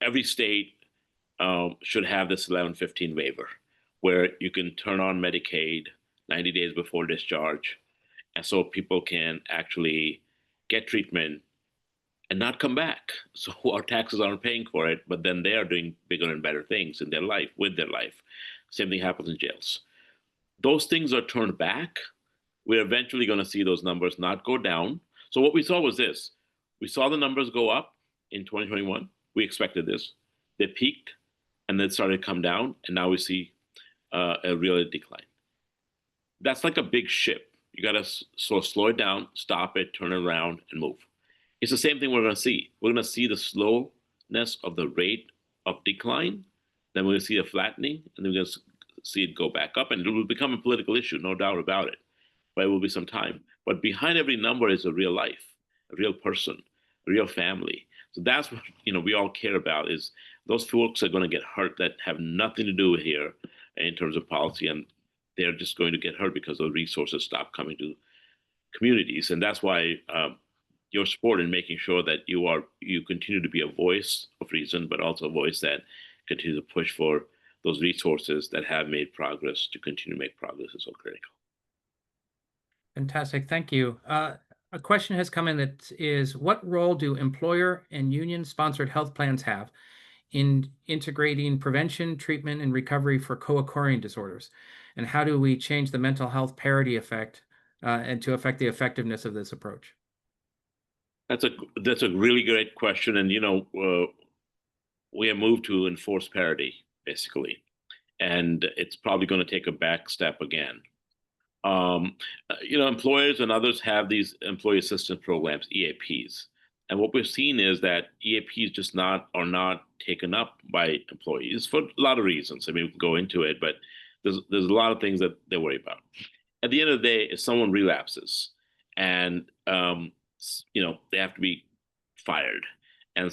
every state should have this 1115 waiver, where you can turn on Medicaid 90 days before discharge, and so people can actually get treatment and not come back. So our taxes aren't paying for it, but then they are doing bigger and better things in their life, with their life. Same thing happens in jails. Those things are turned back. We're eventually going to see those numbers not go down. So what we saw was this. We saw the numbers go up in 2021. We expected this. They peaked and then started to come down. And now we see a real decline. That's like a big ship. You got to sort of slow it down, stop it, turn it around, and move. It's the same thing we're going to see. We're going to see the slowness of the rate of decline. Then we're going to see a flattening, and then we're going to see it go back up, and it will become a political issue, no doubt about it. But it will be some time. But behind every number is a real life, a real person, a real family. So that's what we all care about. Is those folks are going to get hurt that have nothing to do here in terms of policy, and they're just going to get hurt because the resources stop coming to communities, and that's why your support in making sure that you continue to be a voice of reason, but also a voice that continues to push for those resources that have made progress to continue to make progress is so critical. Fantastic. Thank you. A question has come in that is, what role do employer and union-sponsored health plans have in integrating prevention, treatment, and recovery for co-occurring disorders? And how do we change the mental health parity effect and to affect the effectiveness of this approach? That's a really great question, and we have moved to enforce parity basically, and it's probably going to take a back step again. Employers and others have these employee assistance programs, EAPs, and what we've seen is that EAPs are not taken up by employees for a lot of reasons. I mean, we can go into it, but there's a lot of things that they worry about. At the end of the day, if someone relapses and they have to be fired, and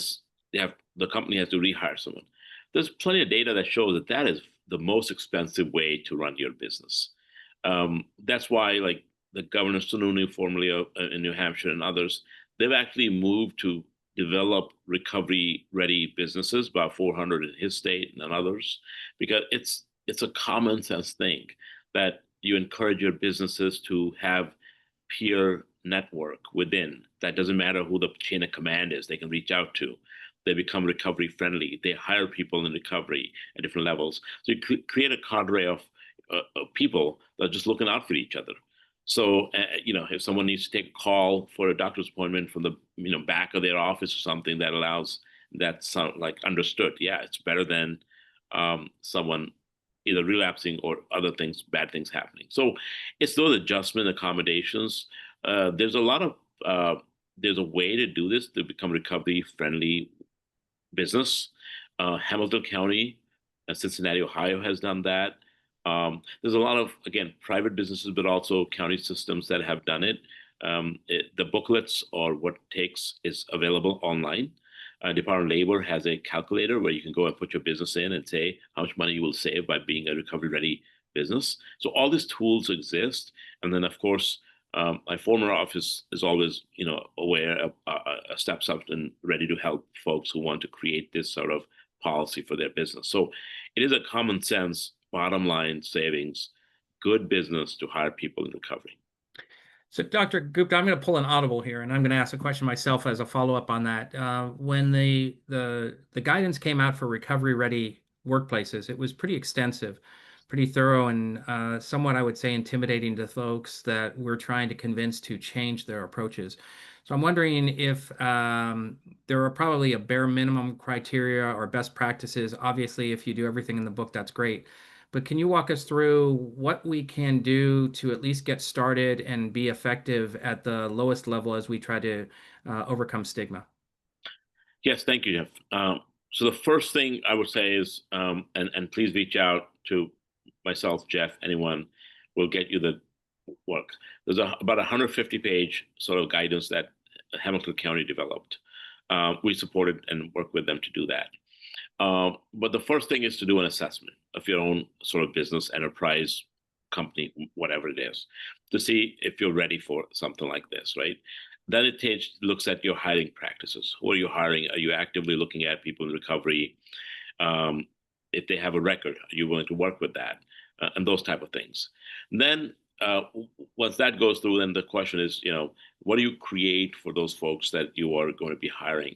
the company has to rehire someone, there's plenty of data that shows that is the most expensive way to run your business. That's why, like the Governor Sununu, formerly in New Hampshire, and others, they've actually moved to develop recovery-ready businesses, about 400 in his state and others, because it's a common sense thing that you encourage your businesses to have peer network within. That doesn't matter who the chain of command is, they can reach out to. They become recovery friendly. They hire people in recovery at different levels. So you create a cadre of people that are just looking out for each other. So, if someone needs to take a call for a doctor's appointment from the back of their office or something, that allows that sound like understood. Yeah, it's better than someone either relapsing or other things, bad things happening. So it's those adjustment accommodations. There's a way to do this to become recovery friendly business. Hamilton County and Cincinnati, Ohio has done that. There's a lot of, again, private businesses, but also county systems that have done it. The booklets or what it takes is available online. Department of Labor has a calculator where you can go and put your business in and say how much money you will save by being a recovery ready business. So all these tools exist. And then, of course, my former office is always, aware of steps up and ready to help folks who want to create this sort of policy for their business. So it is a common sense, bottom line savings, good business to hire people in recovery. So, Dr. Gupta, I'm going to pull an audible here, and I'm going to ask a question myself as a follow-up on that. When the guidance came out for recovery-ready workplaces, it was pretty extensive, pretty thorough, and somewhat, I would say, intimidating to folks that we're trying to convince to change their approaches. So, I'm wondering if there are probably a bare minimum criteria or best practices. Obviously, if you do everything in the book, that's great. But can you walk us through what we can do to at least get started and be effective at the lowest level as we try to overcome stigma? Yes, thank you, Jeff. So the first thing I would say is, and please reach out to myself, Jeff, anyone will get you the work. There's about 150-page sort of guidance that Hamilton County developed. We supported and worked with them to do that. But the first thing is to do an assessment of your own sort of business, enterprise, company, whatever it is, to see if you're ready for something like this, right? Then it looks at your hiring practices. Who are you hiring? Are you actively looking at people in recovery? If they have a record, are you willing to work with that? And those type of things. And then once that goes through, then the question is, what do you create for those folks that you are going to be hiring?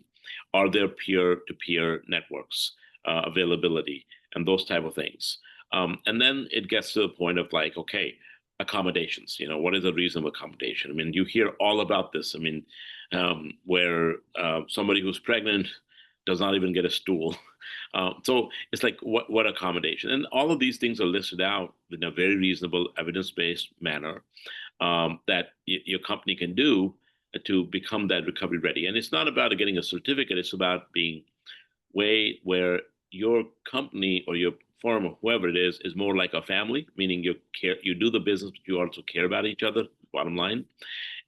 Are there peer-to-peer networks, availability, and those type of things? And then it gets to the point of like, okay, accommodations. What is a reasonable accommodation? I mean, you hear all about this. I mean, where somebody who's pregnant does not even get a stool. So it's like, what accommodation? And all of these things are listed out in a very reasonable, evidence-based manner that your company can do to become that recovery ready. And it's not about getting a certificate. It's about being way where your company or your firm or whoever it is more like a family, meaning you do the business, but you also care about each other, bottom line.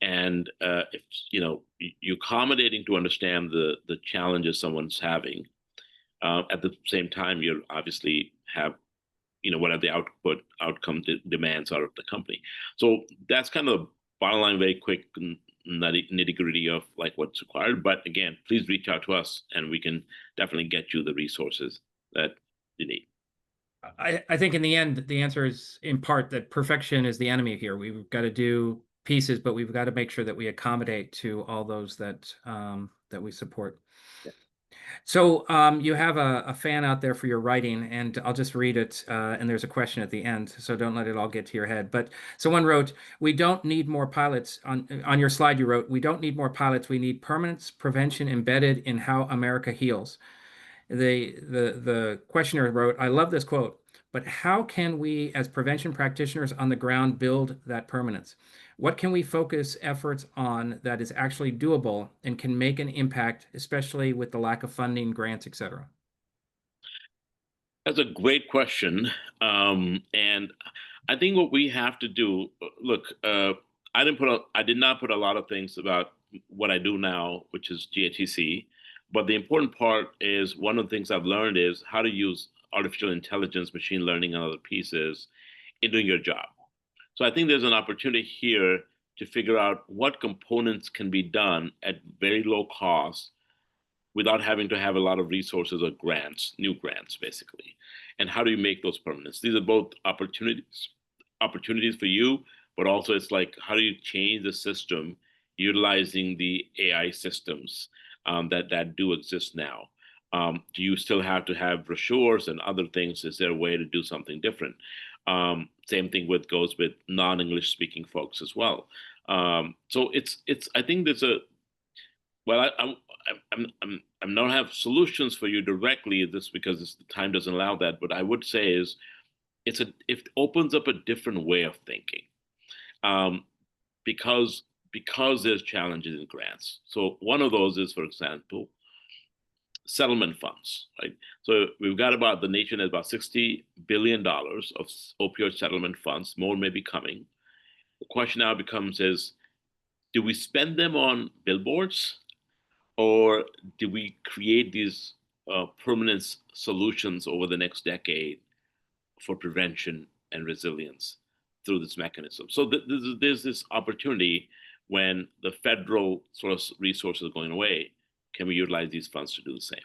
And if you're accommodating to understand the challenges someone's having, at the same time, you obviously have what are the outcome demands out of the company. So that's kind of the bottom line, very quick nitty gritty of like what's required. But again, please reach out to us and we can definitely get you the resources that you need. I think in the end, the answer is in part that perfection is the enemy here. We've got to do pieces, but we've got to make sure that we accommodate to all those that we support. Yeah. So you have a fan out there for your writing, and I'll just read it. And there's a question at the end, so don't let it all get to your head. But someone wrote, "We don't need more pilots." On your slide, you wrote, "We don't need more pilots. We need permanence prevention embedded in how America heals." The questioner wrote, "I love this quote, but how can we, as prevention practitioners on the ground, build that permanence? What can we focus efforts on that is actually doable and can make an impact, especially with the lack of funding, grants, etc.?" That's a great question. And I think what we have to do, look, I did not put a lot of things about what I do now, which is GHCC. But the important part is one of the things I've learned is how to use artificial intelligence, machine learning, and other pieces in doing your job. So I think there's an opportunity here to figure out what components can be done at very low cost without having to have a lot of resources or grants, new grants, basically. And how do you make those permanents? These are both opportunities for you, but also it's like, how do you change the system utilizing the AI systems that do exist now? Do you still have to have brochures and other things? Is there a way to do something different? Same thing goes with non-English speaking folks as well. So I think there's a well, I'm not have solutions for you directly just because the time doesn't allow that. But I would say is it opens up a different way of thinking, um, because there's challenges in grants. So one of those is, for example, settlement funds, right? So we've got the nation has about $60 billion of opioid settlement funds. More may be coming. The question now becomes is do we spend them on billboards, or do we create these permanent solutions over the next decade for prevention and resilience through this mechanism? So there's this opportunity when the federal sort of resources are going away. Can we utilize these funds to do the same?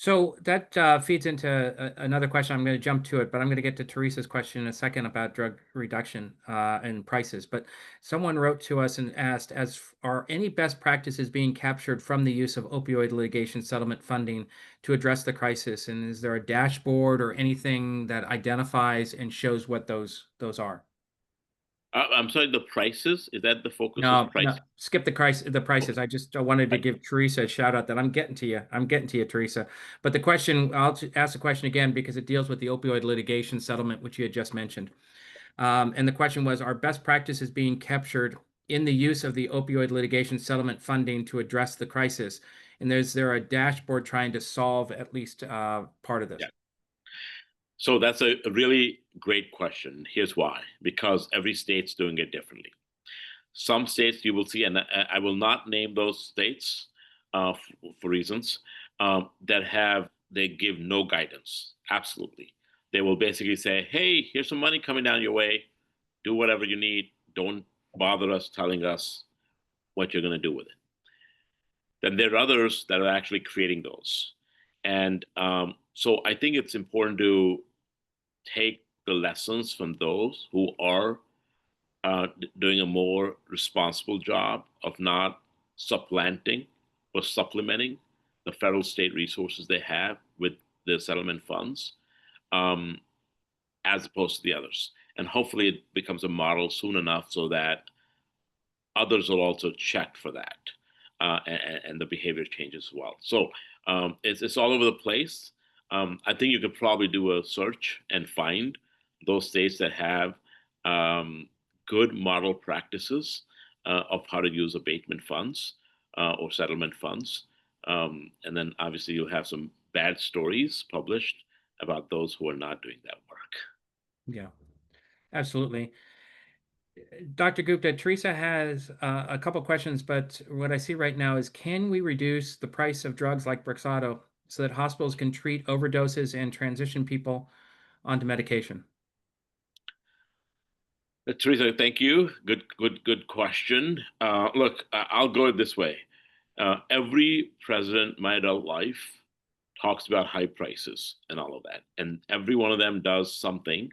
So that feeds into another question. I'm going to jump to it, but I'm going to get to Teresa's question in a second about drug reduction and prices. But someone wrote to us and asked, are any best practices being captured from the use of opioid litigation settlement funding to address the crisis? And is there a dashboard or anything that identifies and shows what those are? I'm sorry, the prices, is that the focus is No, price? no, skip the Okay. prices. I just wanted to Right. give Teresa a shout out that I'm getting to you. I'm getting to you, Teresa. But the question, ask the question again because it deals with the opioid litigation settlement, which you had just mentioned. And the question was, are best practices being captured in the use of the opioid litigation settlement funding to address the crisis? And is there a dashboard trying to solve at least part of this? Yeah. So that's a really great question. Here's why: because every state's doing it differently. Some states you will see, and I will not name those states for reasons that have they give no guidance. Absolutely, they will basically say, "Hey, here's some money coming down your way. Do whatever you need. Don't bother us telling us what you're going to do with it." Then there are others that are actually creating those, and so I think it's important to take the lessons from those who are doing a more responsible job of not supplanting or supplementing the federal state resources they have with the settlement funds, um, as opposed to the others. And hopefully it becomes a model soon enough so that others will also check for that, and the behavior changes as well. So it's all over the place. I think you could probably do a search and find those states that have um, good model practices of how to use abatement funds or settlement funds. And then obviously you'll have some bad stories published about those who are not doing that work. Yeah, absolutely. Dr. Gupta, Teresa has a couple questions, but what I see right now is, can we reduce the price of drugs like Brixado so that hospitals can treat overdoses and transition people onto medication? Teresa, thank you. Good question. Look, I'll go this way. Every president in my adult life talks about high prices and all of that, and every one of them does something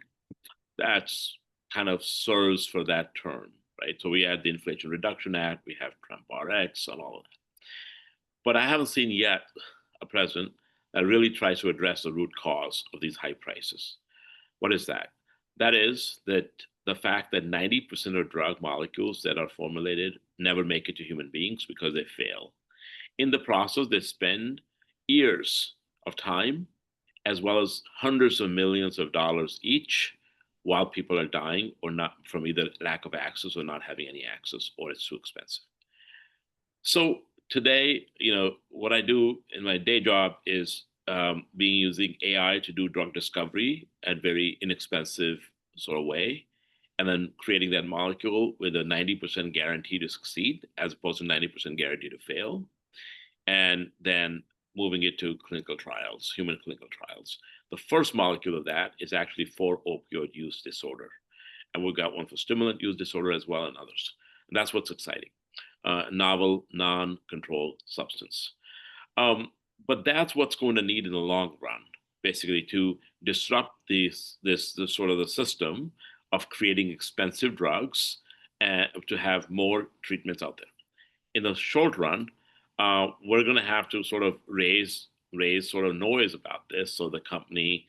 that's kind of serves for that term, right? So we had the Inflation Reduction Act, we have Trump RX, and all of that. But I haven't seen yet a president that really tries to address the root cause of these high prices. What is that? That is that the fact that 90% of drug molecules that are formulated never make it to human beings because they fail. In the process, they spend years of time as well as hundreds of millions of dollars each while people are dying or not from either lack of access or not having any access or it's too expensive. So today, what I do in my day job is being using AI to do drug discovery at very inexpensive sort of way, and then creating that molecule with a 90% guarantee to succeed as opposed to 90% guarantee to fail, and then moving it to clinical trials, human clinical trials. The first molecule of that is actually for opioid use disorder, and we've got one for stimulant use disorder as well and others. And that's what's exciting. Novel, non-controlled substance. Um, but that's what's going to need in the long run, basically, to disrupt this sort of the system of creating expensive drugs and to have more treatments out there. In the short run, we're going to have to sort of raise sort of noise about this, so the company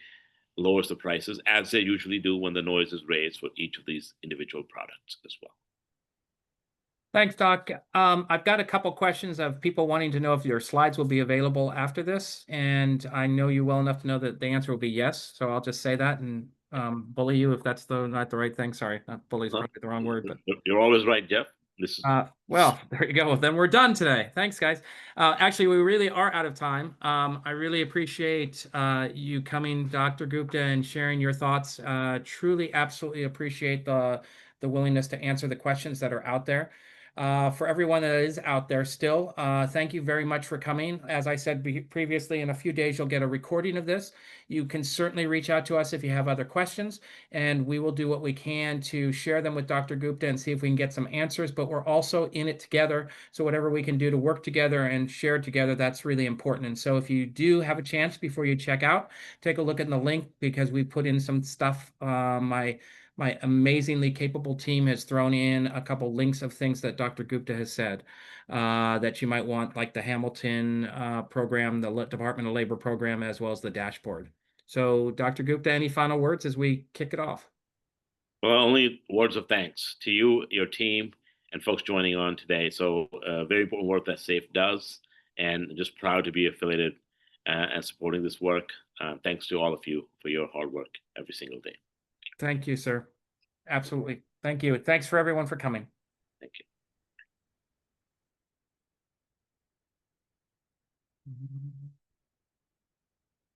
lowers the prices as they usually do when the noise is raised for each of these individual products as well. Thanks, Doc. I've got a couple questions of people wanting to know if your slides will be available after this, and I know you well enough to know that the answer will be yes. So I'll just say that and bully you if that's not the right thing. Sorry, not bully is Huh? probably the wrong word, but You're always right, Jeff. This is well, there you go. Then we're done today. Thanks, guys. Actually, we really are out of time. I really appreciate you coming, Dr. Gupta, and sharing your thoughts. Truly, absolutely appreciate the willingness to answer the questions that are out there. For everyone that is out there still, thank you very much for coming. As I said previously, in a few days, you'll get a recording of this. You can certainly reach out to us if you have other questions, and we will do what we can to share them with Dr. Gupta and see if we can get some answers. But we're also in it together. So whatever we can do to work together and share together, that's really important. And so if you do have a chance before you check out, take a look at the link because we put in some stuff. My amazingly capable team has thrown in a couple links of things that Dr. Gupta has said that you might want, like the Hamilton program, the Department of Labor program, as well as the dashboard. So, Dr. Gupta, any final words as we kick it off? Well, only words of thanks to you, your team, and folks joining on today. So, very important work that SAFE does, and just proud to be affiliated and supporting this work. Thanks to all of you for your hard work every single day. Thank you, sir. Absolutely. Thank you. Thanks for everyone for coming. Thank you.